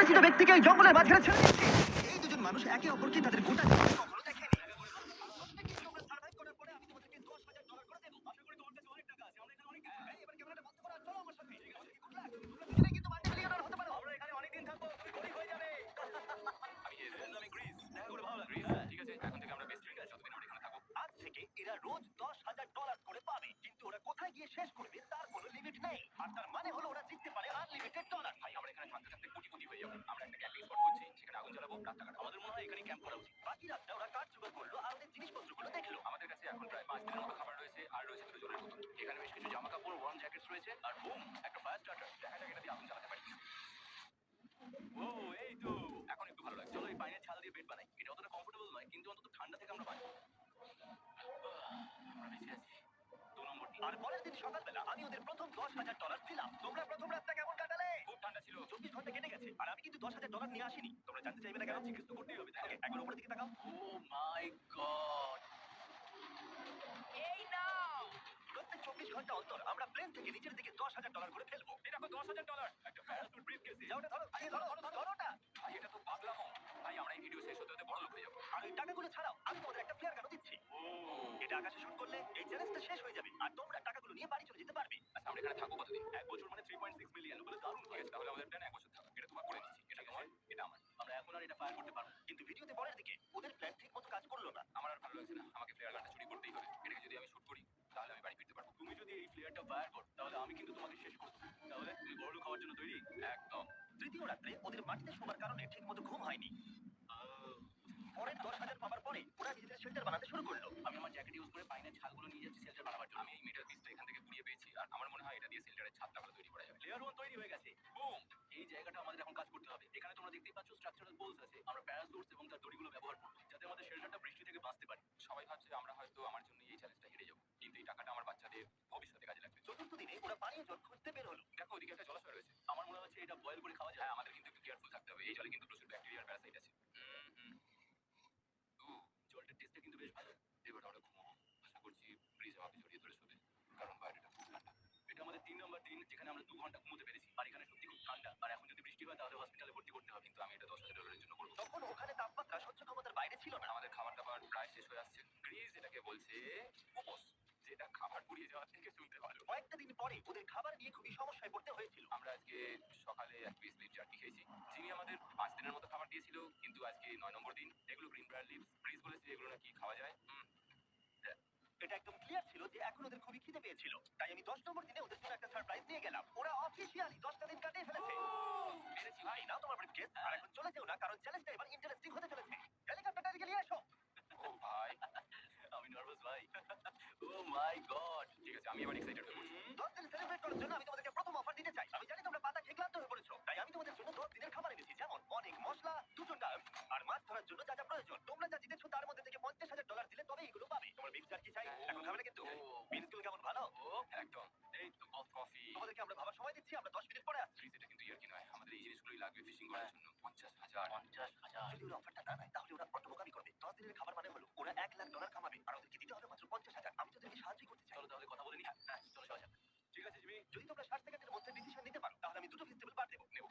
অপরিচিত ব্যক্তিকে এই জঙ্গলের মাঝখানে ছেড়ে দিচ্ছি। এই দুজন মানুষ একে অপরকে তাদের গোটা জীবন কখনো দেখেনি। প্রত্যেককে তোমরা সার্ভাইভ করার পরে আমি তোমাদেরকে $10,000 করে দেবো। আশা করি তোমার কাছে অনেক টাকা আছে। আমরা এখানে অনেক কিছু এই, এবার ক্যামেরাটা বন্ধ করো আর চলো আমার সাথে। ঠিক আছে, গুড লাক। তোমরা দুজনেই কিন্তু মাল্টিমিলিয়নার হতে পারো। আমরা এখানে অনেক দিন থাকবো, তুমি গরিব হয়ে যাবে। আমি গ্রিস। দেখা করে ভালো লাগলো। ঠিক আছে, এখন থেকে আমরা বেস্ট ফ্রেন্ড। যতদিন আমরা এখানে থাকবো। আজ থেকে এরা রোজ $10,000 করে পাবে, কিন্তু ওরা কোথায় গিয়ে শেষ করবে তার কোনো লিমিট নেই। আর তার মানে হলো ওরা জিততে পারে আনলিমিটেড ডলার। ভাই, আমরা এখানে থাকতে থাকতে কোটিপতি হয়ে যাবো। আমরা একটা ক্যাম্পিং স্পট করছি, সেখানে আগুন জ্বালাবো, রাতটা কাটাবো। আমাদের মনে হয় এখানে ক্যাম্প করা উচিত। বাকি রাতটা ওরা কাঠ জোগাড় করলো আর ওদের জিনিসপত্রগুলো দেখলো। আমাদের কাছে এখন প্রায় 5 দিনের মতো খাবার রয়েছে, আর রয়েছে 2 জলের বোতল। এখানে বেশ কিছু জামা কাপড়, ওয়ার্ম জ্যাকেটস রয়েছে, আর বুম, একটা ফায়ার স্টার্টার। দেখা যাক এটা দিয়ে আগুন জ্বালাতে পারি কিনা। ও, এই তো। এখন একটু ভালো লাগছে। চলো এই পাইনের ছাল দিয়ে বেড বানাই। এটা অতটা কমফোর্টেবল নয়, কিন্তু অন্তত ঠান্ডা থেকে আমরা বাঁচবো। আমরা বেঁচে আছি। 2 নম্বর দিন। আর পরের দিন সকালবেলা আমি ওদের প্রথম $10,000 দিলাম। তোমরা প্রথম রাতটা কেমন কাটালে? খুব ঠান্ডা ছিল। 24 ঘন্টা কেটে গেছে আর আমি কিন্তু $10,000 নিয়ে আসিনি। তোমরা জানতে চাইবে না কেন? জিজ্ঞেস তো করতেই হবে, তাই না? একবার উপরের দিকে তাকাও। ও মাই গড! এই নাও। প্রত্যেক 24 ঘন্টা অন্তর আমরা প্লেন থেকে নিচের দিকে $10,000 করে ফেলবো। এই দেখো, $10,000 একটা প্যারাসুট ব্রিফকেসে। যাও, ওটা ধরো, আগে ধরো, ধরো ওটা। ভাই, এটা তো পাগলামো। ভাই, আমরা এই ভিডিও শেষ হতে হতে বড় লোক হয়ে যাবো। আর ওই টাকাগুলো ছাড়াও আমি তোমাদের একটা ফ্লেয়ার গানও দিচ্ছি। এটা আকাশে শুট করলে এই চ্যালেঞ্জটা শেষ হয়ে যাবে আর তোমরা টাকাগুলো নিয়ে বাড়ি চলে যেতে পারবে। আচ্ছা, আমরা এখানে থাকবো কতদিন? 1 বছর মানে 3.6 মিলিয়ন। বলে দারুণ ঠিক হয়। আছে, তাহলে আমাদের প্ল্যান 1 বছর থাকা। এটা তোমার করে নিচ্ছি। এটা তোমার, এটা আমার। আমরা এখন আর এটা ফায়ার করতে পারবো না। কিন্তু ভিডিওতে পরের দিকে ওদের প্ল্যান ঠিকমতো কাজ করলো না। আমার আর ভালো লাগছে না। আমাকে ফ্লেয়ার গানটা চুরি করতেই হবে। এটাকে যদি আমি শুট করি, তাহলে আমি বাড়ি ফিরতে পারবো। তুমি যদি এই ফ্লেয়ারটা ফায়ার করো তাহলে আমি কিন্তু তোমাকে শেষ করব। তাহলে তুমি বড়লোক হওয়ার জন্য তৈরি? একদম। তৃতীয় রাত্রে ওদের মাটিতে শোবার কারণে ঠিকমতো ঘুম হয়নি। পরের 10,000 পাবার পরে ওরা নিজেদের শেল্টার বানাতে শুরু করলো। আমি আমার জ্যাকেট ইউজ করে পাইনের ছালগুলো নিয়ে যাচ্ছি শেল্টার বানাবার জন্য। আমি এই মেটাল পিসটা এখান থেকে কুড়িয়ে পেয়েছি, আর আমার মনে হয় এটা দিয়ে শেল্টারের ছাদটা ভালো তৈরি করা যাবে। লেয়ার 1 তৈরি হয়ে গেছে। বুম! এই জায়গাটা আমাদের এখন কাজ করতে হবে। এখানে তোমরা দেখতেই পাচ্ছ স্ট্রাকচারাল পোলস আছে। আমরা প্যারাসুটস এবং তার দড়িগুলো ব্যবহার করব যাতে আমাদের শেল্টারটা বৃষ্টি থেকে বাঁচতে পারে। সবাই ভাবছে আমরা হয়তো আমার জন্য এই চ্যালেঞ্জটা হেরে যাবো, কিন্তু এই টাকাটা আমার বাচ্চাদের ভবিষ্যতে কাজে লাগবে। চতুর্থ দিনে ওরা পানীয় জল খুঁজতে বের হলো। দেখো, ওইদিকে একটা জলাশয় রয়েছে। আমার মনে হচ্ছে এটা বয়েল করে খাওয়া যায়। হ্যাঁ, আমাদের কিন্তু একটু কেয়ারফুল থাকতে হবে। এই জলে কিন্তু প্রচুর ব্যাকটেরিয়া আর প্যারাসাইট আছে। জলটার টেস্টটা কিন্তু বেশ ভালো। এবার আমরা ঘুমাবো। আশা করছি ব্রিজ আমাকে জড়িয়ে ধরে শোবে, কারণ বাইরেটা খুব ঠান্ডা। এটা আমাদের 3 নম্বর দিন যেখানে আমরা 2 ঘন্টা ঘুমোতে পেরেছি। আর এখানে সত্যি খুব ঠান্ডা। আর এখন যদি বৃষ্টি হয় তাহলে হসপিটালে ভর্তি করতে হবে। কিন্তু আমি এটা $10,000 জন্য করবো। তখন ওখানে তাপমাত্রা সহ্য ক্ষমতার বাইরে ছিল না। আমাদের খাবার দাবার প্রায় শেষ হয়ে আসছে। গ্রিজ এটাকে বলছে উপোস, যেটা খাবার পুড়িয়ে যাওয়ার থেকে শুনতে ভালো। কয়েকটা দিন পরে ওদের খাবার নিয়ে খুবই সমস্যায় পড়তে হয়েছিল। আমরা আজকে সকালে 1 পিস বিফ জার্কি খেয়েছি। জিমি আমাদের 5 দিনের মতো খাবার দিয়েছিল, কিন্তু আজকে 9 নম্বর দিন। এগুলো গ্রিন ব্রায়ার লিভস। গ্রিজ বলেছে এগুলো নাকি খাওয়া যায়। এটা একদম ক্লিয়ার ছিল যে এখন ওদের খুবই খিদে পেয়েছিল। তাই আমি 10 নম্বর দিনে ওদের জন্য একটা সারপ্রাইজ নিয়ে গেলাম। ওরা অফিশিয়ালি 10টা দিন কাটিয়ে ফেলেছে। পেরেছি ভাই, নাও তোমার ব্রিফকেস। আর এখন চলে যেও না, কারণ চ্যালেঞ্জটা এবার ইন্টারেস্টিং হতে চলেছে। হেলিকপ্টারটা এদিকে নিয়ে এসো। ও ভাই, আমি নার্ভাস ভাই। ও মাই গড। ঠিক আছে, আমি এবার এক্সাইটেড হয়ে পড়ছি। 10 দিন সেলিব্রেট করার জন্য আমি তোমাদেরকে প্রথম অফার দিতে চাই। আমি জানি তোমরা পাতা খেয়ে ক্লান্ত হয়ে পড়েছো, তাই আমি তোমাদের জন্য 10 দিনের খাবার এনেছি, যেমন অনেক মশলা, 2টো ডাব আর মাছ ধরার জন্য যা যা প্রয়োজন। তোমরা যা জিতেছো তার মধ্যে থেকে $50,000 দিলে তবে এগুলো পাবে। তোমার বিফ জার্কি চাই? এখন খাবে না কিন্তু। বিনস কেমন ভালো? ও একদম। এই তো কফি। তোমাদেরকে আমরা ভাবার সময় দিচ্ছি, আমরা 10 মিনিট পরে আসছি। গ্রিজ এটা কিন্তু ইয়ার্কি নয়। আমাদের এই জিনিসগুলোই লাগবে ফিশিং করার জন্য। 50,000। 50,000। যদি ওরা অফারটা না নেয় তাহলে ওরা বড্ড বোকামি করবে। 10 দিনের খাবার মানে হলো ওরা $1,00,000 কামাবে আর ওদেরকে দিতে হবে মাত্র 50,000। আমি তো ওদেরকে সাহায্য করতে চাই। চলো তাহলে কথা বলে নি। হ্যাঁ, চলো যাওয়া যাক। ঠিক আছে জিমি, যদি তোমরা 60 সেকেন্ডের মধ্যে ডিসিশন নিতে পারো তাহলে আমি 2টো ভেজিটেবল বার দেবো। নেব।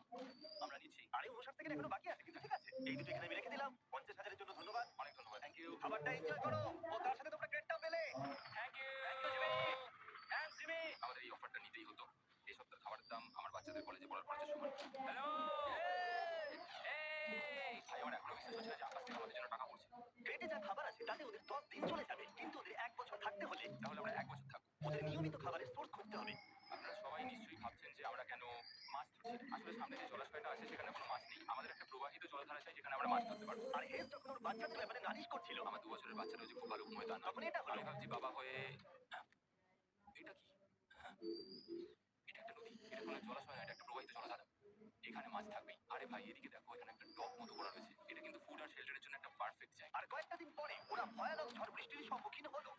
আমরা নিচ্ছি। আরে 59 সেকেন্ড এখনো বাকি আছে, কিন্তু ঠিক আছে। এই দুটো এখানে আমি রেখে দিলাম। 50,000 এর জন্য ধন্যবাদ। অনেক ধন্যবাদ। Thank you. খাবারটা এনজয় করো। ও তার সাথে তোমরা ক্রেডটাও পেলে। Thank you. Thank you Jimmy. Thanks Jimmy. আমাদের এই অফারটা নিতেই হতো। এই সপ্তাহের খাবারের দাম আমার বাচ্চাদের কলেজে পড়ার খরচের সমান। হ্যালো! এই! ভাই, আমার এখনো বিশ্বাস হচ্ছে না যে আকাশ থেকে আমাদের জন্য টাকা পড়ছে। ক্রেটে যা খাবার আছে তাতে ওদের 10 দিন চলে যাবে, কিন্তু ওদের 1 বছর থাকতে হলে তাহলে আমরা 1 বছর থাকবো। ওদের নিয়মিত খাবারের সোর্স খুঁজতে হবে। আপনারা সবাই নিশ্চয়ই ভাবছেন যে আমরা কেন মাছ ধরছি না। আসলে সামনে যে জলাশয়টা আছে সেখানে কোনো মাছ নেই। আমাদের একটা প্রবাহিত জলধারা চাই যেখানে আমরা মাছ ধরতে পারবো। আর হেস যখন ওর বাচ্চাদের ব্যাপারে নালিশ করছিল, আমার 2 বছরের বাচ্চাটাও যে খুব ভালো ঘুমোয় তা না। তখন এটা হলো। আমি ভাবছি বাবা হয়ে এটা কি? হ্যাঁ, এটা একটা নদী। এটা কোনো জলাশয় না, এটা একটা প্রবাহিত জলধারা। এখানে মাছ থাকবেই। আরে ভাই, এদিকে দেখো, এখানে একটা ডক মতো করা রয়েছে। এটা কিন্তু ফুড আর শেল্টারের জন্য একটা পারফেক্ট জায়গা। আর কয়েকটা দিন পরে ওরা ভয়ানক ঝড় বৃষ্টির সম্মুখীন হলো।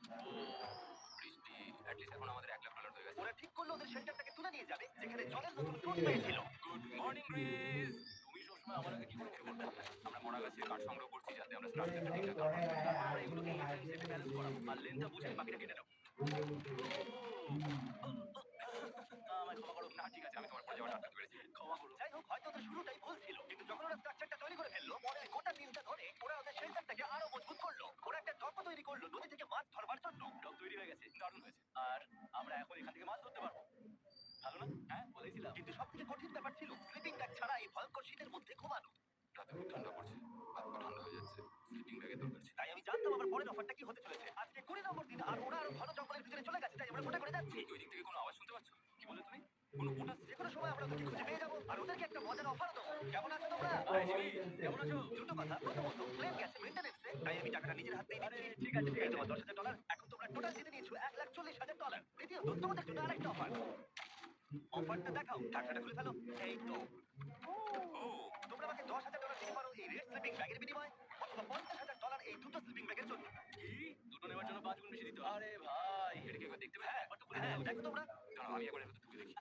বৃষ্টি এট লিস্ট এখন আমাদের $1,00,000 হয়ে গেছে। ওরা ঠিক করলো ওদের শেল্টারটাকে তুলে নিয়ে যাবে, যেখানে জলের নতুন সোর্স পেয়েছিল। Good morning Greece. তুমি সবসময় আমার আগে কি করে উঠে পড়বে? আমরা মরা গাছের কাঠ সংগ্রহ করছি যাতে আমরা স্ট্রাকচারটা ঠিকঠাক করতে পারি। আমরা এগুলোকে ইনফ্লুয়েন্স সেটে ব্যালেন্স করাবো আর লেনটা বুঝে বাকিটা কেটে নাও। আমায় ক্ষমা করো। না, ঠিক আছে, আমি তোমার পরে যাওয়াটা আটকাতে পেরেছি। ক্ষমা করো। যাই হোক, হয়তো ওদের শুরুটাই ভুল ছিল, কিন্তু খুব ঠান্ডা পড়ছে, হাত পা ঠান্ডা হয়ে যাচ্ছে। স্লিপিং ব্যাগের দরকার ছিল। তাই আমি জানতাম আমার পরের অফারটা কি হতে চলেছে। আজকে 20 নম্বর দিন আর ওরা আরো ঘন জঙ্গলের ভিতরে চলে গেছে, তাই আমরা গোটা করে যাচ্ছি। তুমি কি ওই দিক থেকে কোনো আওয়াজ শুনতে পাচ্ছ? কি বললে তুমি? কোনো বোট আসছে? যে কোনো সময় আমরা ওদেরকে খুঁজে পেয়ে যাবো আর ওদেরকে একটা মজার অফার দেবো। কেমন আছো তোমরা? হাই জিমি, কেমন আছো? দুটো কথা, প্রথমত প্লেন গেছে মেইনটেনেন্সে, তাই আমি টাকাটা নিজের হাতেই আরে দিচ্ছি। ঠিক আছে, ঠিক এই আছে। তোমার $10,000। এখন তোমরা টোটাল জিতে নিয়েছো $1,40,000। দ্বিতীয়ত তোমাদের জন্য আরেকটা অফার। অফারটা দেখাও, টাকাটা খুলে ফেলো। এই তো। ও! তোমরা আমাকে $10,000 দিতে পারো এই রেড স্লিপিং ব্যাগের বিনিময়ে, অথবা $50,000 এই দুটো স্লিপিং ব্যাগের জন্য। কি? দুটো নেওয়ার জন্য 5 গুণ বেশি দিতে হবে? আরে ভাই! এটা কি একবার দেখতে পেলে? হ্যাঁ, ব্যাপারটা খুলে হ্যাঁ, ফেলো। দেখো তোমরা। দাঁড়াও আমি একবার এর ভেতর ঢুকে দেখি।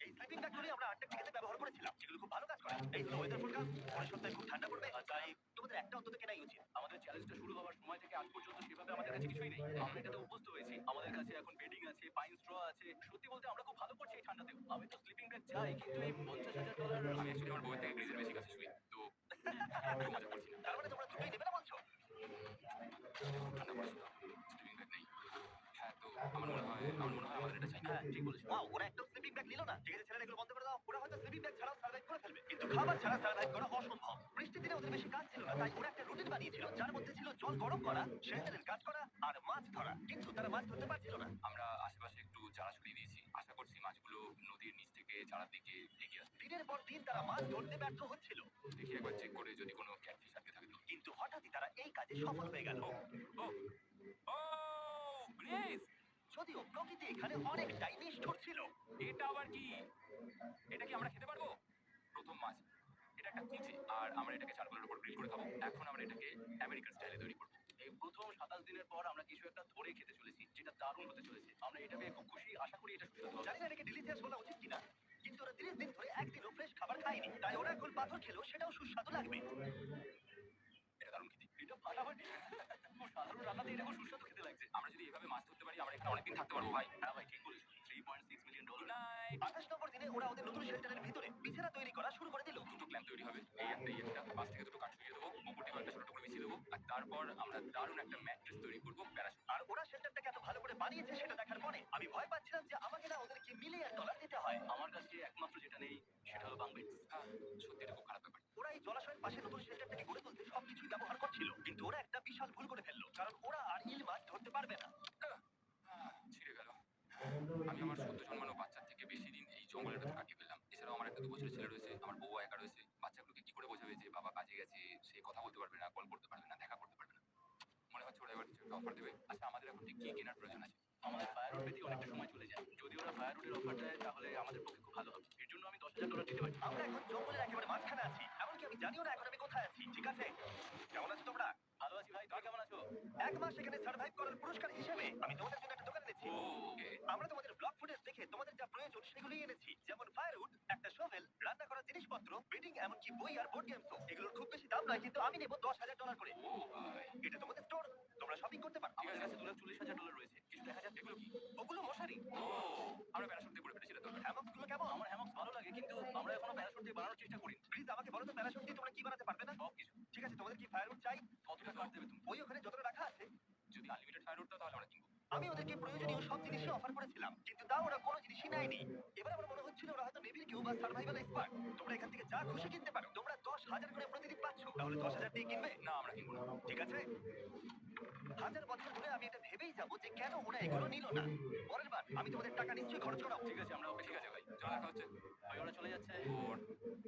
এই স্লিপিং ব্যাগগুলি আমরা আন্টার্কটিকাতে ব্যবহার করেছিলাম, যেগুলো খুব ভালো কাজ করে। এই হলো ওয়েদার ফোরকাস্ট, পরের সপ্তাহে খুব ঠান্ডা পড়বে, তাই তোমাদের একটা অন্তত কেনাই উচিত। আমাদের চ্যালেঞ্জটা শুরু হওয়ার সময় থেকে আজ পর্যন্ত সেভাবে আমাদের কাছে কিছুই নেই। আমরা এটাতে অভ্যস্ত হয়েছি। আমাদের কাছে এখন বেডিং আছে, পাইন স্ট্র আছে। সত্যি বলতে আমরা খুব ভালো করছি এই ঠান্ডাতেও। আমি তো স্লিপিং ব্যাগ চাই, কিন্তু এই $50,000 আমি অ্যাকচুয়ালি আমার বউয়ের থেকে গ্রিজের বেশি কাছে শুই। তো একটু মজা করছি না। তার মানে তোমরা দুটোই নেবে না বলছো? ঠান্ডা পড়েছে তো। স্লিপিং ব্যাগ নেই। হ্যাঁ, তো আমার মনে হয় আমাদের এটা চাই না। হ্যাঁ, ঠিক বলেছো। ওয়াও, ওরা একদম স্লিপিং ব্যাগ নিল না। ঠিক আছে ছেলেরা, এগুলো বন্ধ করে দাও। ওরা হয়তো স্লিপিং ব্যাগ ছাড়াও সার্ভাইভ করে ফেলবে, কিন্তু খাবার ছাড়া সার্ভাইভ করা অসম্ভব। বৃষ্টির দিনে ওদের বেশি কাজ ছিল না, তাই ওরা একটা রুটিন বানিয়েছিল যার মধ্যে ছিল জল গরম করা, শেল্টারের কাজ করা আর মাছ ধরা। কিন্তু তারা মাছ ধরতে পারছিল না। আমরা আশেপাশে একটু চারা ছড়িয়ে দিয়েছি। আশা করছি মাছগুলো নদীর নিচ থেকে চারার দিকে এগিয়ে আসবে। দিনের পর দিন তারা মাছ ধরতে ব্যর্থ হচ্ছিল, দেখি একবার চেক করে যদি কোনো ক্যাটফিশ আটকে থাকে তো। কিন্তু হঠাৎই তারা এই কাজে সফল হয়ে গেল। ও! ও! গ্রেস! যদিও প্রকৃতি এখানে অনেকটাই নিষ্ঠুর ছিল। এটা আবার কি? এটা কি আমরা খেতে পারবো? প্রথম মাছ। এটা একটা কুঁচি আর আমরা এটাকে চারকোলের উপর গ্রিল করে খাবো। এখন আমরা এটাকে আমেরিকান স্টাইলে তৈরি করব। এই প্রথম 27 দিনের পর আমরা কিছু একটা ধরে খেতে চলেছি, যেটা দারুণ হতে চলেছে। আমরা এটা পেয়ে খুব খুশি। আশা করি এটা সুস্বাদু হবে। জানি না এটাকে ডিলিশিয়াস বলা উচিত কিনা, কিন্তু ওরা 30 দিন ধরে একদিনও ফ্রেশ খাবার খায়নি, তাই ওরা এখন পাথর খেলেও সেটাও সুস্বাদু লাগবে। এটা দারুণ খেতে। এটা ফাটাফাটি। খুব সাধারণ রান্নাতে এটা খুব সুস্বাদু খেতে লাগছে। আমরা যদি এভাবে মাছ ধরতে পারি আমরা এখানে অনেকদিন থাকতে পারবো ভাই। হ্যাঁ ভাই, ঠিক বলেছো। $3.6 মিলিয়ন। Good night. 28 নম্বর দিনে ওরা ওদের নতুন শেল্টারের ভিতরে বিছানা তৈরি করা শুরু করে দিল। দুটো ক্ল্যাম্প তৈরি হবে। এই একটা পাশ থেকে দুটো কাঠ ছড়িয়ে দেবো। উপরটি কয়েকটা ছোট টুকরো বিছিয়ে দেবো। আর তারপর আমরা দারুণ একটা ম্যাট্রেস তৈরি করবো প্যারাশুট। আর ওরা শেল্টারটাকে এত ভালো করে বানিয়েছে সেটা দেখার পরে আমি ভয় পাচ্ছিলাম যে আমাকে না ওদেরকে $1,000,000 দিতে হয়। আমার কাছে একমাত্র যেটা নেই সেটা হলো বাঙ্ক বেডস। সত্যি এটা খুব খারাপ ব্যাপার। ওরা এই জলাশয়ের পাশে নতুন শেল্টারটাকে গড়ে তুলতে সবকিছুই ব্যবহার করছিল, কিন্তু ওরা একটা বিশাল ভুল করে ফেললো, কারণ ওরা আর ইল মাছ ধরতে পারবে না। ছিঁড়ে গেল। আমি আমার সদ্য জন্মানো বাচ্চার থেকে বেশি দিন এই জঙ্গলের ভেতর কাটিয়ে ফেললাম। এছাড়াও আমার একটা 2 বছরের ছেলে রয়েছে, আমার বউ একা রয়েছে। বাচ্চাগুলোকে কি করে বোঝাবে যে বাবা কাজে গেছে, সে কথা বলতে পারবে না, কল করতে পারবে না, দেখা করতে পারবে না। মনে হচ্ছে ওরা এবার কিছু একটা অফার দেবে। আচ্ছা, আমাদের এখন ঠিক কি কেনার প্রয়োজন আছে? আমাদের ফায়ারউড পেতে অনেকটা সময় চলে যায়। যদি ওরা ফায়ারউডের অফার দেয় তাহলে আমাদের পক্ষে খুব ভালো হবে। এর জন্য আমি $10,000 দিতে পারি। আমরা এখন জঙ্গলের একেবারে মাঝখানে আছি, এমনকি আমি জানিও না এখন আমি কোথায় আছি। ঠিক আছে, কেমন আছো তোমরা? ভালো আছি ভাই, তুমি কেমন আছো? 1 মাস এখানে সার্ভাইভ করার পুরস্কার হিসেবে আমি তোমাদের জন্য একটা দোকান এনেছি। ওকে। আমরা তোমাদের ব্লগ ফুটেজ দেখে তোমাদের যা প্রয়োজন সেগুলি এনেছি, যেমন ফায়ারউড, একটা শোভেল, রান্না করার জিনিসপত্র, বেডিং, এমনকি বই আর বোর্ড গেমসও। এগুলোর খুব বেশি দাম নয়, কিন্তু আমি নেব $10,000 করে। ও ভাই। এটা তোমাদের স্টোর, তোমরা শপিং করতে পারো। আমাদের কাছে $2,40,000 রয়েছে। কিছু দেখা যাক এগুলো কি? ওগুলো মশারি। ও! আমরা প্যারাশুট দিয়ে করে ফেলেছি এটা দরকার। হ্যামক্স গুলো কেমন? আমার হ্যামক্স ভালো লাগে, কিন্তু আমরা এখনো প্যারাশুট দিয়ে বানানোর চেষ্টা করিনি। প্লিজ আমাকে বলো তো, প্যারাশুট দিয়ে তোমরা কি বানাতে পারবে না? সবকিছু। ঠিক আছে, তোমাদের কি ফায়ারউড চাই? কতটা কাট দেবে তুমি? ওই ওখানে যতটা রাখা আছে। যদি আনলিমিটেড ফায়ারউড দাও তাহলে আমরা কিনবো। আমি ওদেরকে প্রয়োজনীয় সব জিনিসই অফার করেছিলাম, কিন্তু তাও ওরা কোনো জিনিসই নেয়নি। এবার আমার মনে হচ্ছিল ওরা হয়তো নেভির কেউ বা সার্ভাইভাল এক্সপার্ট। তোমরা এখান থেকে যা খুশি কিনতে পারো। তোমরা 10,000 করে প্রতিদিন পাচ্ছ, তাহলে 10,000 দিয়ে কিনবে? না, আমরা কিনবো না। ঠিক আছে, 1000 বছর ধরে আমি এটা ভেবেই যাবো যে কেন ওরা এগুলো নিল না। পরের বার আমি তোমাদের টাকা নিশ্চয়ই খরচ করাবো। ঠিক আছে, ঠিক আছে ভাই। চলো দেখা হচ্ছে। ভাই ওরা চলে যাচ্ছে। ওর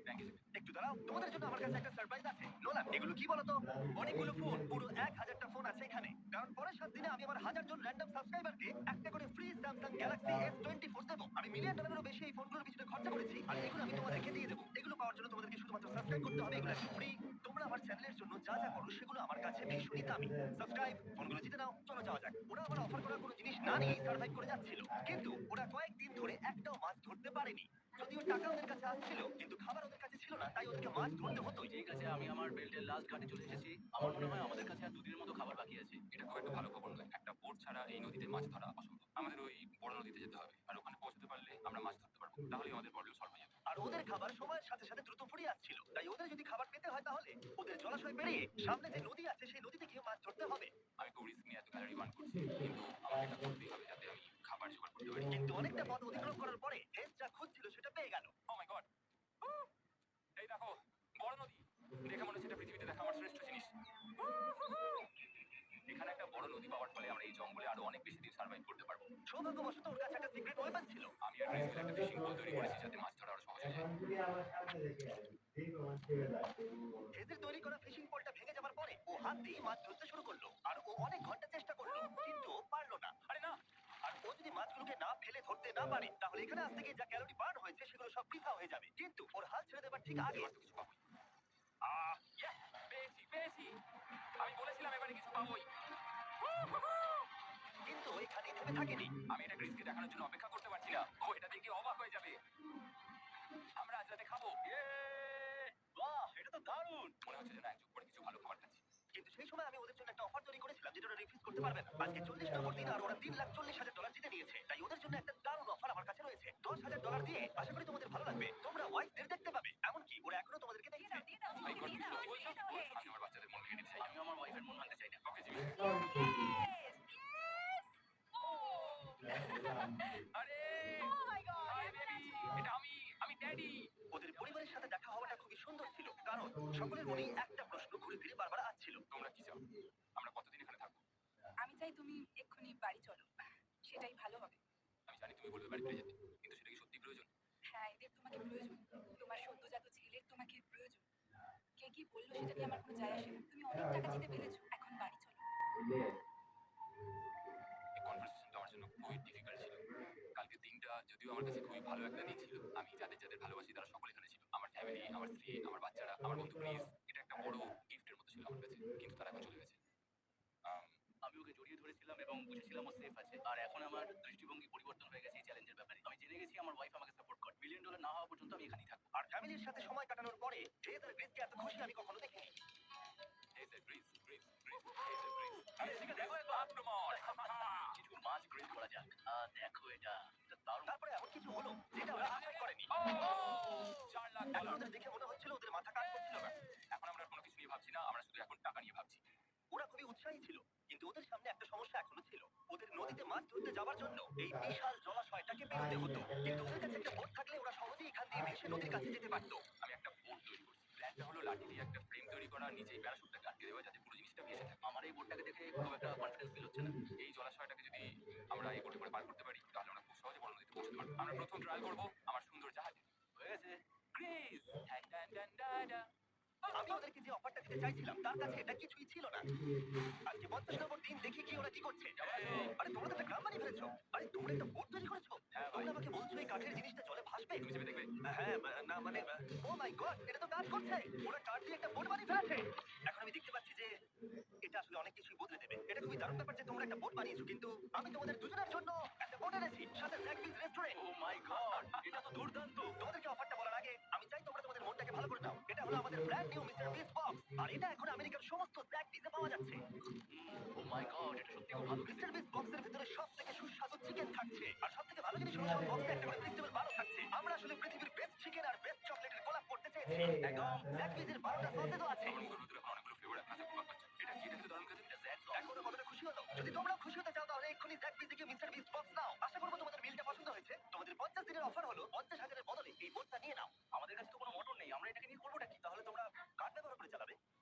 ব্যাংক হিসেবে। একটু দাঁড়াও, তোমাদের জন্য আমার কাছে একটা সারপ্রাইজ আছে। নোলান, এগুলো কি বলতো? অনেকগুলো ফোন, পুরো 1000টা ফোন আছে এখানে। কারণ পরের 7 দিনে আমি আমার 1000 জন র্যান্ডম সাবস্ক্রাইবারকে একটা করে ফ্রি স্যামসাং গ্যালাক্সি S24 দেবো। আমি $1,000,000-এরও বেশি এই ফোনগুলোর পিছনে খরচা করেছি, আর এগুলো আমি তোমাদেরকে দিয়ে দেবো। এগুলো পাওয়ার জন্য তোমাদেরকে শুধুমাত্র সাবস্ক্রাইব করতে হবে। এগুলো ফ্রি। তোমরা আমার চ্যানেলের জন্য যা যা করো সেগুলো আমার কাছে ভীষণই দামি। সাবস্ক্রাইব, ফোনগুলো জিতে নাও। চলো যাওয়া যাক। ওরা আমার অফার করা কোনো জিনিস না নিয়েই সার্ভাইভ করে যাচ্ছিল, কিন্তু ওরা কয়েকদিন ধরে একটাও মাছ ধরতে পারেনি। যদিও টাকা ওদের কাছে আসছিল, কিন্তু খাবার ওদের কাছে ছিল না, তাই ওদেরকে মাছ ধরতে হতো। ঠিক আছে, আমি আমার বেল্টের লাস্ট ঘাটে চলে এসেছি। আমার মনে হয় আমাদের কাছে আর 2 দিনের মতো খাবার বাকি আছে। এটা খুব একটা ভালো খবর নয়। একটা বোট ছাড়া এই নদীতে মাছ ধরা অসম্ভব। আমাদের ওই বড় নদীতে যেতে হবে। আর ওখানে পৌঁছতে পারলে আমরা মাছ ধরতে পারবো। তাহলেই আমাদের প্রবলেম সলভ হয়ে যাবে। আর ওদের খাবার সময়ের সাথে সাথে দ্রুত ফুরিয়ে আসছিল, তাই ওদের যদি খাবার পেতে হয় তাহলে ওদের জলাশয় পেরিয়ে সামনে যে নদী আছে সেই নদীতে গিয়ে মাছ ধরতে হবে। আমি খুব রিস্ক নিয়ে এত ক্যালোরি বার্ন করছি, কিন্তু আমাকে এটা করতেই হবে যাতে আমি খাবার জোগাড় করতে পারি। কিন্তু অনেকটা পথ অতিক্রম করার পরে হেস যা খুঁজছিল সেটা পেয়ে গেল। ও মাই গড! এই দেখো, বড় নদী। দেখে মনে হচ্ছে এটা পৃথিবীতে দেখা আমার শ্রেষ্ঠ জিনিস। এখানে একটা বড় নদী পাওয়ার ফলে আমরা এই জঙ্গলে আরো অনেক বেশি দিন সার্ভাইভ করতে পারবো। সৌভাগ্যবশত ওর কাছে একটা সিক্রেট ওয়েপন ছিল। আমি আর ক্রিস মিলে একটা ফিশিং পোল তৈরি করেছি যাতে মাছ ধরা আরো সহজ হয়ে যায়। হেজের তৈরি করা ফিশিং পলটা ভেঙে যাবার পরে ও হাত দিয়ে মাছ ধরতে শুরু করলো। আর ও অনেক ঘন্টা চেষ্টা করলো, কিন্তু ও পারলো না। আরে না, আর ও যদি মাছগুলোকে না ফেলে ধরতে না পারে, তাহলে এখানে আজ থেকে যা ক্যালোরি বার্ন হয়েছে সেগুলো সব বৃথা হয়ে যাবে। কিন্তু ওর হাল ছেড়ে দেবার ঠিক আগে এবার তো কিছু পাবোই। ইয়েস! পেয়েছি। আমি বলেছিলাম এবারে কিছু পাবোই। কিন্তু ও এখানেই থেমে থাকেনি। আমি এটা ক্রিসকে দেখানোর জন্য অপেক্ষা করতে পারছি না। ও এটা দেখে অবাক হয়ে যাবে। আমরা আজ রাতে খাবো। বাহ, এটা তো দারুণ! মনে হচ্ছে যেন এক যুগ পরে কিছু ভালো খাবার খাচ্ছি। কিন্তু সেই সময় আমি ওদের জন্য একটা অফার তৈরি করেছিলাম যেটা ওরা রিফিউজ করতে পারবে না। আজকে 40 নম্বর দিন আর ওরা $3,40,000 জিতে নিয়েছে। তাই ওদের জন্য একটা দারুণ অফার আমার কাছে রয়েছে। $10,000 দিয়ে আশা করি তোমাদের ভালো লাগবে। তোমরা ওয়াইফদের দেখতে পাবে, এমনকি ওরা এখনো তোমাদেরকে দেখছে। ভাই গড, সত্যি বলছো? আমি আমার বাচ্চাদের মন ভেঙে দিতে চাই না। আমিও আমার ওয়াইফের মন ভাঙতে চাই না। Okay Jimmy. আরে! Hi baby! এটা আমি ড্যাডি। ওদের পরিবারের সাথে দেখা হওয়াটা খুবই সুন্দর ছিল, কারণ সকলের মনেই একটা প্রশ্ন ঘুরে ফিরে বারবার আসছিল। তোমরা কি চাও? আমরা কতদিন এখানে থাকবো? আমি চাই তুমি এক্ষুনি বাড়ি চলো, সেটাই ভালো হবে। আমি জানি তুমি বলবে বাড়ি ফিরে যেতে, কিন্তু সেটা কি সত্যি প্রয়োজন? হ্যাঁ, এদের তোমাকে প্রয়োজন। তোমার সদ্যজাত ছেলের তোমাকে প্রয়োজন। কে কি বললো সেটা নিয়ে আমার কোনো যায় আসে না। তুমি অনেক টাকা জিতে ফেলেছো, এখন বাড়ি চলো। এই কনভারসেশনটা আমার জন্য খুবই ডিফিকাল্ট ছিল। কালকের দিনটা যদিও আমার কাছে খুবই ভালো একটা দিন ছিল। আমি যাদের ভালোবাসি তারা সকলে এখানে ছিল। আমার ফ্যামিলি, আমার স্ত্রী, আমার বাচ্চারা, আমার বন্ধু ক্রিস। এটা একটা বড় গিফটের মতো ছিল আমার কাছে। কিন্তু তারা এখন চলে গেছে। আম আমি ওকে জড়িয়ে ধরেছিলাম এবং বুঝেছিলাম ও সেফ আছে। আর এখন আমার দৃষ্টিভঙ্গি পরিবর্তন হয়ে গেছে এই চ্যালেঞ্জের ব্যাপারে। আমি জেনে গেছি আমার ওয়াইফ আমাকে সাপোর্ট করে। $1 মিলিয়ন না হওয়া পর্যন্ত আমি এখানেই থাকবো। আর ফ্যামিলির সাথে সময় কাটানোর পরে জেজ আর গ্রিসকে এত খুশি আমি কখনো দেখিনি। এই যে ক্রিস। এই যে ক্রিস। আরে ঠিক আছে, দেখো একবার আক্রমণ। কিছু মাছ গ্রিল করা যাক। দেখো এটা দারুণ। তারপরে এমন কিছু হলো যেটা ওরা আশাই করেনি। ও! $4,00,000 এখন ওদের দেখে মনে হচ্ছিল ওদের মাথা কাজ করছিল না। এখন আমরা আর কোনো কিছু নিয়ে ভাবছি না। আমরা শুধু এখন টাকা নিয়ে ভাবছি। ওরা খুবই উৎসাহী ছিল, কিন্তু ওদের সামনে একটা সমস্যা এখনো ছিল। ওদের নদীতে মাছ ধরতে যাওয়ার জন্য এই বিশাল জলাশয়টাকে পেরোতে হতো। কিন্তু ওদের কাছে একটা বোট থাকলে ওরা সহজেই এখান দিয়ে ভেসে নদীর কাছে যেতে পারতো। আমি একটা বোট তৈরি করছি। প্ল্যানটা হলো লাঠি দিয়ে একটা ফ্রেম তৈরি করা, নিচেই প্যারাশুটটাকে আটকে দেওয়া যাতে পুরো জিনিসটা ভেসে থাকে। আমার এই বোর্ডটাকে দেখে খুব একটা কনফিডেন্স ফিল হচ্ছে না। এই জলাশয়টাকে যদি আমরা এই বোটে করে পার করতে পারি তাহলে আমরা খুব সহজে বড় নদীতে পৌঁছতে পারবো। আমরা প্রথম ট্রায়াল করব আমার সুন্দর জাহাজে। হয়ে গেছে। Chris! Tan tan tan tata. আমি ওদেরকে যে অফারটা দিতে চাইছিলাম তার কাছে এটা কিছুই ছিল না। আজকে 50 নম্বর দিন, দেখি কি ওরা কি করছে। আরে তোমরা তো একটা গ্রাম বানিয়ে ফেলেছো। আরে তোমরা একটা বোট তৈরি করেছো। হ্যাঁ ভাই। তোমরা আমাকে বলছো এই কাঠের জিনিসটা জলে ভাসবে? তুমি চেপে দেখবে? হ্যাঁ, না মানে ও মাই গড, এটা তো কাজ করছে। ওরা কাঠ দিয়ে একটা বোট বানিয়ে ফেলেছে। এখন আমি দেখতে পাচ্ছি যে এটা আসলে অনেক কিছুই বদলে দেবে। এটা খুবই দারুণ ব্যাপার যে তোমরা একটা বোট বানিয়েছো, কিন্তু আমি তোমাদের দুজনের জন্য একটা বোট এনেছি, সাথে জ্যাকবিজ রেস্টুরেন্ট। ও মাই গড, এটা তো দুর্দান্ত। তোমাদেরকে অফারটা বলার আগে আমি চাই তোমরা তোমাদের মনটাকে ভালো করে নাও। এটা হলো আমাদের ব্র্যান্ড নিউ মিস্টার বিস বক্স, আর এটা এখন আমেরিকার সমস্ত জ্যাকবিজে পাওয়া যাচ্ছে। ও মাই গড, এটা সত্যি খুব ভালো খেতে। মিস্টার বিস বক্সের ভিতরে সবথেকে সুস্বাদু চিকেন থাকছে, আর সবথেকে ভালো জিনিস হলো সব বক্সে একটা করে ফেস্টিভ্যাল বারও থাকছে। আমরা আসলে পৃথিবীর বেস্ট চিকেন আর বেস্ট চকলেটের কোলাপ করতে চেয়েছি। একদম জ্যাকবিজের 12টা সসেজও আছে। আমার মুখের ভিতরে এখন অনেকগুলো ফ্লেভার আছে। খুব বাচ্চা। এটা কি? এটা কিন্তু দারুণ খেতে। এটা জ্যাক এখনো কতটা খুশি হলো? যদি তোমরাও খুশি হতে চাও তাহলে এক্ষুনি জ্যাকবিজে গিয়ে মিস্টার বিস বক্স নাও। আশা করবো তোমাদের মিলটা পছন্দ হয়েছে। তোমাদের 50 দিনের অফার হলো 50,000-এর বদলে এই বোটটা নিয়ে নাও। আমাদের কাছে তো কোনো মোটর নেই, আমরা এটাকে নিয়ে করবোটা কি? তাহলে তোমরা কাঠ ব্যবহার করে চালাবে।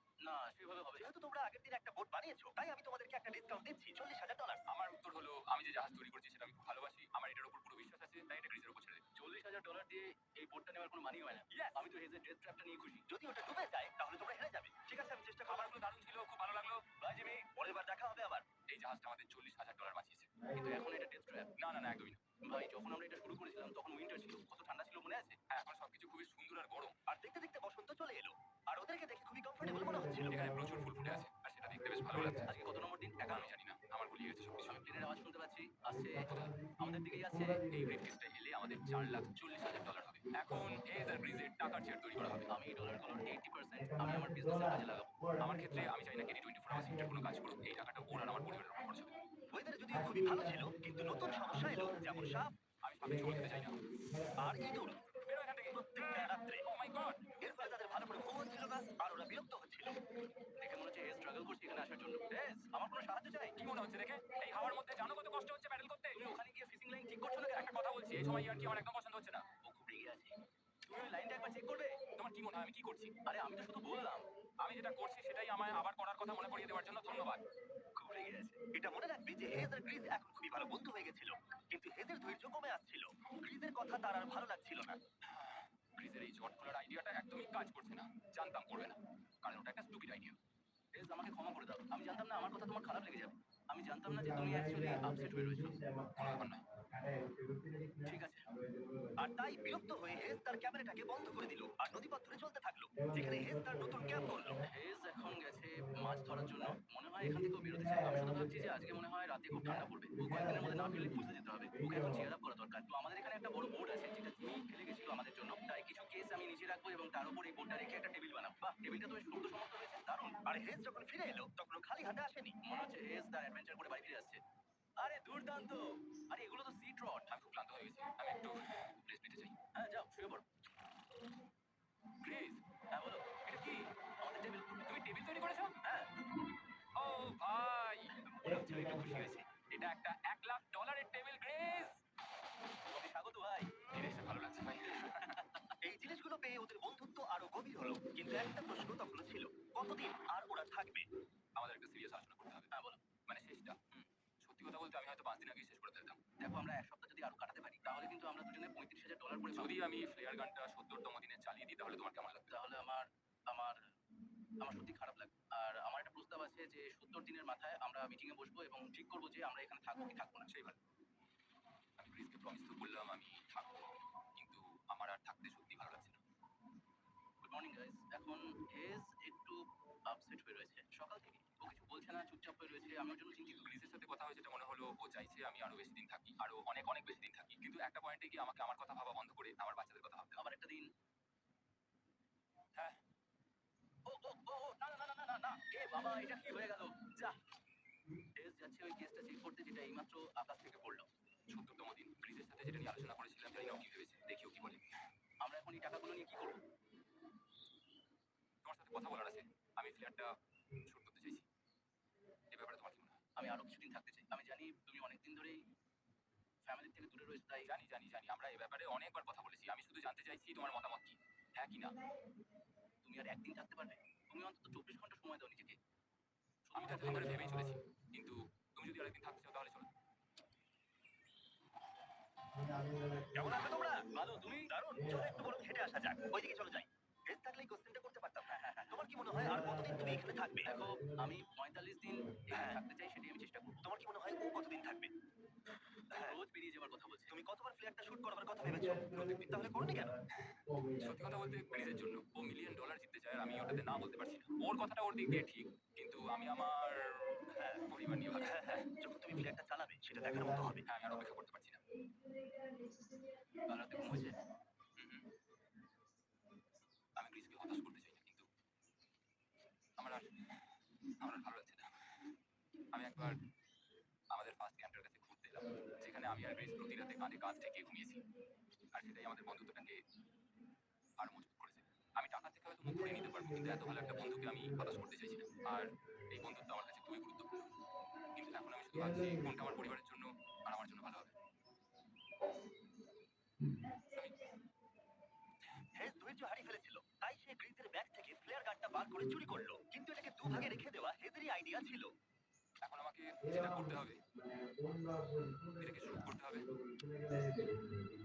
না, সেভাবে হবে না। যেহেতু তোমরা আগের দিন একটা বোট বানিয়েছো, তাই আমি তোমাদেরকে একটা ডিসকাউন্ট দিচ্ছি, $40,000। আমার উত্তর হলো আমি যে জাহাজ তৈরি করছি সেটা আমি খুব ভালোবাসি। আমার এটার উপর পুরো বিশ্বাস আছে, তাই এটা ক্রিসের উপর ছেড়ে দিই। $40,000 দিয়ে এই বোটটা নেওয়ার কোনো মানি হয় না। Yes! আমি তো হেজের ডেথ ট্র্যাপটা নিয়ে খুশি। যদি ওটা ডুবে যায় তাহলে তোমরা হেরে যাবে। ঠিক আছে, আমি চেষ্টা করব। খাবারগুলো দারুণ ছিল, খুব ভালো লাগলো। বাই জিমি, পরের বার দেখা হবে আবার। এই জাহাজটা আমাদের $40,000 বাঁচিয়েছে। কিন্তু এখন এটা ডেথ ট্র্যাপ। না, একদমই না। ভাই, যখন আমরা এটা শুরু করেছিলাম তখন উইন্টার ছিল, কত ঠান্ডা ছিল মনে আছে? হ্যাঁ, এখন সবকিছু খুবই সুন্দর আর গরম। আর দেখতে দেখতে বসন্ত চলে এলো, আর ওদেরকে দেখে খুবই কমফোর্টেবল মনে হচ্ছিল। এখানে প্রচুর ফুল ফুটে আছে আর সেটা দেখতে বেশ ভালো লাগছে। আজকে কত নম্বর দিন? এখন আমি জানি না, আমার ভুলিয়ে গেছে সবকিছু। আমি প্লেনের আওয়াজ শুনতে পাচ্ছি, আসছে আমাদের দিকেই আসছে। এই ব্রিফকেসটা এলে আমাদের $4,40,000 হবে। এখন এজ আর ব্রিজের টাকার চেয়ার তৈরি করা হবে। আমি এই ডলারগুলোর 80% আমি আমার বিজনেসের কাজে লাগাবো। আমার ক্ষেত্রে আমি চাই না কেডি 24 আওয়ার্স শিফটের কোনো কাজ করুক। এই টাকাটা ওর আর আমার পরিবারের উপর খরচ হবে। ওয়েদার যদিও খুবই ভালো ছিল, কিন্তু নতুন সমস্যা এলো, যেমন সাপ আমি সাপে ঝোল খেতে চাই না। আর ইঁদুর। বেরো এখান থেকে। প্রত্যেকটা রাত্রে। ও মাই গড! এর ফলে তাদের ভালো করে ঘুম হচ্ছিল না, আর ওরা বিরক্ত হচ্ছিল। দেখে মনে হচ্ছে স্ট্রাগল করছি এখানে আসার জন্য। বেশ, আমার কোনো সাহায্য চাই? কি মনে হচ্ছে দেখে? এই হাওয়ার মধ্যে জানো কত কষ্ট হচ্ছে প্যাডেল করতে? তুমি ওখানে গিয়ে ফিশিং লাইন ঠিক করছো না কেন? একটা কথা বলছি, এই সময় ইয়ার্কি আমার একদম পছন্দ হচ্ছে না। ও খুব রেগে আছে। তুমি ওই লাইনটা একবার চেক করবে? তোমার তোমার কি মনে হয় আমি কি করছি? আরে আমি তো শুধু বললাম। আমি যেটা করছি সেটাই আমায় আবার করার কথা মনে করিয়ে দেওয়ার জন্য ধন্যবাদ। খুব রেগে গেছে। এটা মনে রাখবি যে হেজ আর ক্রিস এখন খুবই ভালো বন্ধু হয়ে গেছিল, কিন্তু হেজের ধৈর্য কমে আসছিল। ক্রিসের কথা তার আর ভালো লাগছিল না। ক্রিজের এই জট খোলার আইডিয়াটা একদমই কাজ করছে না। জানতাম করবে না, কারণ ওটা একটা স্টুপিড আইডিয়া। প্লিজ আমাকে ক্ষমা করে দাও। আমি জানতাম না আমার কথা তোমার খারাপ লেগে যাবে। আমি জানতাম না যে তুমি অ্যাকচুয়ালি আপসেট হয়ে রয়েছো। কোনো ব্যাপার নয়। ঠিক আছে। আর তাই বিরক্ত হয়ে হেজ তার ক্যামেরাটাকে বন্ধ করে দিল আর নদীপথ ধরে চলতে থাকলো, যেখানে হেজ তার নতুন ক্যাম্প করলো। হেজ এখন গেছে মাছ ধরার জন্য। মনে হয় এখান থেকেও বেরোতে চায়। আমি শুধু ভাবছি যে আজকে মনে হয় রাতে খুব ঠান্ডা পড়বে। ও কয়েকদিনের মধ্যে না ফিরলে খুঁজতে যেতে হবে। ওকে এখন চিয়ার আপ করা দরকার। তো আমাদের এখানে একটা বড় বোর্ড আছে যেটা জিমি ফেলে গেছিল আমাদের জন্য। তাই কিছু কেস আমি নিচে রাখবো এবং তার উপর এই বোর্ডটা রেখে একটা টেবিল বানাবো। বাহ, টেবিলটা তো বেশ শক্ত সমর্থ হয়েছে। দারুণ। আর হেজ যখন ফিরে এলো তখন ও খালি হাতে আসেনি। মনে হচ্ছে হেজ তার অ্যাডভেঞ্চার করে বাড়ি ফিরে আসছে। আরে দুর্দান্ত। আরে এগুলো তো সি ট্রট। আমি খুব ক্লান্ত হয়ে গেছি, আমি একটু রেস্ট নিতে চাই। হ্যাঁ, যাও শুয়ে পড়ো। ক্রিজ, হ্যাঁ, বলো। এটা কি? আমাদের টেবিল। তুমি টেবিল তৈরি করেছো? হ্যাঁ, ও ভাই, মনে হচ্ছে আমি একটু খুশি হয়েছি। এটা একটা $1,00,000 টেবিল ক্রিজ। তোমাকে স্বাগত ভাই। ফিরে এসে ভালো লাগছে ভাই। এই জিনিসগুলো পেয়ে ওদের বন্ধুত্ব আরো গভীর হলো, কিন্তু একটা প্রশ্ন তখনও ছিল, কতদিন আর ওরা থাকবে? আমাদের একটা সিরিয়াস আলোচনা করতে হবে। হ্যাঁ, বলো। মানে শেষটা। সত্যি কথা বলতে আমি হয়তো 5 দিন আগে শেষ করে ফেলতাম। দেখো, আমরা এক সপ্তাহ যদি আরো কাটাতে পারি তাহলে কিন্তু আমরা দুজনে $35,000 করে পাবো। যদি আমি ফ্লেয়ার গানটা 70তম দিনে চালিয়ে দিই তাহলে তোমার কেমন লাগবে? তাহলে আমার আমার আমার সত্যি খারাপ লাগবে। আর আমার একটা প্রস্তাব আছে যে 70 দিনের মাথায় আমরা মিটিং এ বসবো এবং ঠিক করবো যে আমরা এখানে থাকবো কি থাকবো না। সেই ভালো। আমি ক্রিসকে প্রমিস তো করলাম আমি থাকবো, কিন্তু আমার আর থাকতে সত্যি ভালো লাগছে না। Good morning guys. এখন হেজ একটু আপসেট হয়ে রয়েছে সকাল থেকে। ও কিছু বলছে না, চুপচাপ হয়ে রয়েছে। আমি ওর জন্য চিন্তিত। ক্রিসের সাথে কথা হয়ে যেটা মনে হলো, ও চাইছে আমি আরো বেশি দিন থাকি, আরো অনেক অনেক বেশি দিন থাকি। কিন্তু একটা পয়েন্টে গিয়ে আমাকে আমার কথা ভাবা বন্ধ করে আমার বাচ্চাদের কথা ভাবতে হবে। আবার একটা দিন। হ্যাঁ, ও ও ও ও, না না না না না না। এ বাবা, এটা কি হয়ে গেল? যা। হেজ যাচ্ছে ওই কেসটা চেক করতে যেটা এইমাত্র আকাশ থেকে পড়লো। 70তম দিন। ক্রিসের সাথে যেটা নিয়ে আলোচনা করেছিলাম জানি না ও কি ভেবেছে, দেখি ও কি বলে। আমরা এখন এই টাকাগুলো নিয়ে কি করবো? তোমার সাথে কথা বলার আছে। আমি ফ্ল্যাটটা শুট করতে চাইছি। এ ব্যাপারে তোমার কি মনে হয়? আমি আরো কিছুদিন থাকতে চাই। আমি জানি তুমি অনেকদিন ধরেই ফ্যামিলি থেকে দূরে রয়েছো, তাই জানি জানি জানি, আমরা এ ব্যাপারে অনেকবার কথা বলেছি। আমি শুধু জানতে চাইছি তোমার মতামত কি, হ্যাঁ কি না। তুমি আর একদিন থাকতে পারবে? তুমি অন্তত 24 ঘন্টা সময় দাও নিজেকে। আমি তো এতদিন ধরে ভেবেই চলেছি, কিন্তু তুমি যদি আরেকদিন থাকতে চাও তাহলে চলো। কেমন আছো তোমরা? ভালো, তুমি? দারুণ, চলো একটু বরং হেঁটে আসা যাক, ওইদিকে চলো যাই। হেজ থাকলে এই কোশ্চেনটা করতে পারতাম। তোমার কি মনে হয় আর কতদিন তুমি এখানে থাকবে? দেখো, আমি 45 দিন এখানে থাকতে চাই, সেটাই আমি চেষ্টা করবো। তোমার কি মনে হয় ও কতদিন থাকবে? রোজ বেরিয়ে যাওয়ার কথা বলছে। তুমি কতবার ফ্ল্যাটটা শুট করবার কথা ভেবেছো? প্রত্যেকদিন তাহলে করনি কেন? সত্যি কথা বলতে ক্রিজের জন্য। ও $1,000,000 জিততে চায় আর আমি ওটাতে না বলতে পারছি না। ওর কথাটা ওর দিক দিয়ে ঠিক, কিন্তু আমি আমার পরিবার নিয়ে ভাবছি। যখন তুমি ফ্ল্যাটটা চালাবে সেটা দেখার মতো হবে। হ্যাঁ, আমি আর অপেক্ষা করতে পারছি না। কাল রাতে ঘুম হয়েছে? হুম, হুম। আমি ক্রিসকে হতাশ করতে চাই না, কিন্তু আমার আর আমার আর ভালো লাগছে না। আমি একবার আমাদের ফার্স্ট ক্যাম্পের কাছে ঘুরতে এলাম, যেখানে আমি আর ক্রিস প্রতি রাতে কাঁধে কাঁধ ঠেকিয়ে ঘুমিয়েছি। আর সেটাই আমাদের বন্ধুত্বটাকে আরো মজবুত করেছে। আমি টাকা থেকে হয়তো মুখ ঘুরিয়ে নিতে পারবো, কিন্তু এত ভালো একটা বন্ধুকে আমি হতাশ করতে চাইছি না। আর এই বন্ধুত্ব আমার কাছে খুবই গুরুত্বপূর্ণ। কিন্তু এখন আমি শুধু ভাবছি কোনটা আমার পরিবারের জন্য আর আমার জন্য ভালো হবে। আমি হেজ ধৈর্য হারিয়ে ফেলেছিল, তাই সে গ্রিজের ব্যাগ থেকে ফ্লেয়ার গানটা বার করে চুরি করলো, কিন্তু এটাকে দুভাগে রেখে দেওয়া হেজেরই আইডিয়া ছিল। এখন আমাকে যেটা করতে হবে, এটাকে শুট করতে হবে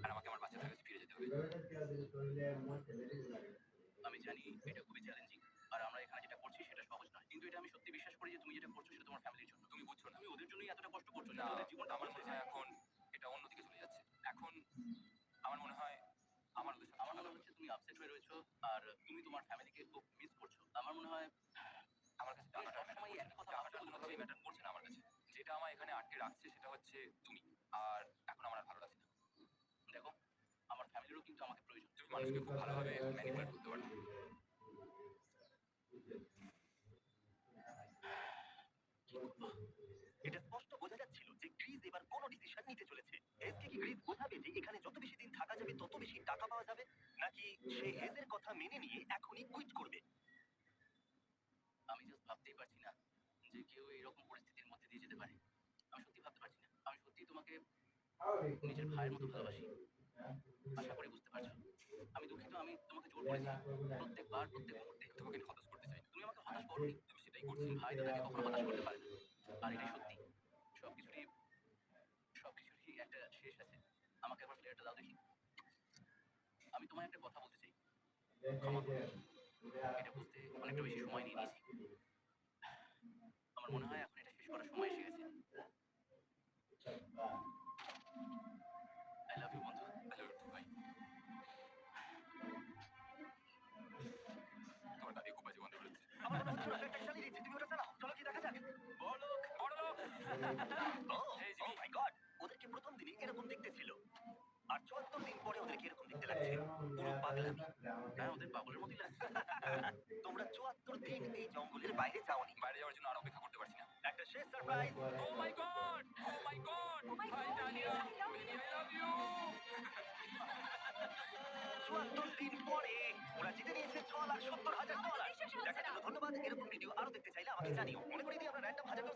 আর আমাকে আমার বাচ্চাদের কাছে ফিরে যেতে হবে। আমি জানি এটা খুবই চ্যালেঞ্জিং। আর আমরা এখানে যেটা করছি সেটা সহজ নয়। কিন্তু এটা আমি সত্যি বিশ্বাস করি যে তুমি যেটা করছো সেটা তোমার ফ্যামিলির জন্য। তুমি বুঝছো না। তুমি ওদের জন্যই এতটা কষ্ট করছো, না, যাতে ওদের জীবনটা আমার বদলে মনে যায়। হয় এখন এটা অন্যদিকে চলে যাচ্ছে। এখন আমার মনে হয় আমার ওদের সাথে আমার থাকা মনে দরকার। হচ্ছে তুমি আপসেট হয়ে রয়েছো আর তুমি তোমার ফ্যামিলিকে খুব মিস করছো। আমার মনে হয় আমার কাছে তুমি টাকাটা সবসময় ম্যাটার একই করছে কথা না। ভাবছো টাকাটা বলে মনে কোনোভাবেই হচ্ছে। ম্যাটার করছে না আমার কাছে। যেটা আমায় এখানে আটকে রাখছে সেটা হচ্ছে তুমি। আর এখন আমার আর ভালো লাগছে না। দেখো, আমার ফ্যামিলিরও কিন্তু আমাকে প্রয়োজন। তুমি মানুষকে খুব ভালোভাবে ম্যানিপুলেট করতে পারো। কি করবো? এটা স্পষ্ট বোঝা যাচ্ছিল যে গ্রিজ এবার কোন ডিসিশন নিতে চলেছে। হেজকে কি গ্রিজ বোঝাবে যে এখানে যত বেশি দিন থাকা যাবে তত বেশি টাকা পাওয়া যাবে, নাকি সে হেজের কথা মেনে নিয়ে এখনই কুইট করবে? আমি জাস্ট ভাবতেই পারছি না যে কেউ এরকম পরিস্থিতির মধ্যে দিয়ে যেতে পারে। আমি সত্যি ভাবতে পারছি না। আমি সত্যিই তোমাকে নিজের ভাইয়ের মতো ভালোবাসি। আশা করি বুঝতে পারছো। আমি দুঃখিত, আমি তোমাকে জোর করেছি প্রত্যেকবার, প্রত্যেক মুহূর্তে। তোমাকে নিয়ে হতাশ করতে চাই তুমি আমাকে হতাশ করোনি। আমি সেটাই করছি। ভাই দাদাকে কখনো হতাশ করতে পারে না। আর এটাই সত্যি। সবকিছুরই একটা শেষ আছে। আমাকে একবার ফ্লেয়ারটা দাও দেখি। আমি তোমায় একটা কথা বলতে চাই। ক্ষমা করো। এটা বুঝতে অনেকটা বেশি সময় নিয়ে নিয়েছি। আমার মনে হয় এখন এটা শেষ করার সময় এসে গেছে। আই লাভ ইউ বন্ধু। হ্যালো ভাই, তোমার দাদি খুব বাজে গন্ধ বেরোচ্ছে। আমার মনে হচ্ছে ওরা ফ্ল্যাটটাকে চালিয়ে দিচ্ছে। তুমি ওটা চালাও। চলো কি দেখা যাক। বড়লোক। বড়লোক! ও এই ও জিমি। মাই গড, ওদেরকে প্রথম দিনই এরকম দেখতে ছিল, আর ৭৪ দিন পরে ওদেরকে এরকম দেখতে লাগছে। পুরো পাগলামি। হ্যাঁ, ওদের পাগলের মতোই লাগছে। তোমরা ৭৪ দিন এই জঙ্গলের বাইরে যাওনি। বাইরে যাওয়ার জন্য আর অপেক্ষা করতে পারছি না। একটা শেষ surprise. Oh my God! Oh my God! Oh my hi God, Tania! yes, I love baby you. I love you! ৭৪ দিন পরে ওরা জিতে নিয়েছে $৬,৭০,০০০। আমার তো বিশ্বাসই হচ্ছে দেখার না। জন্য ধন্যবাদ। এরকম ভিডিও আরো দেখতে চাইলে আমাকে জানিও। মনে করি আমরা র্যান্ডম 1000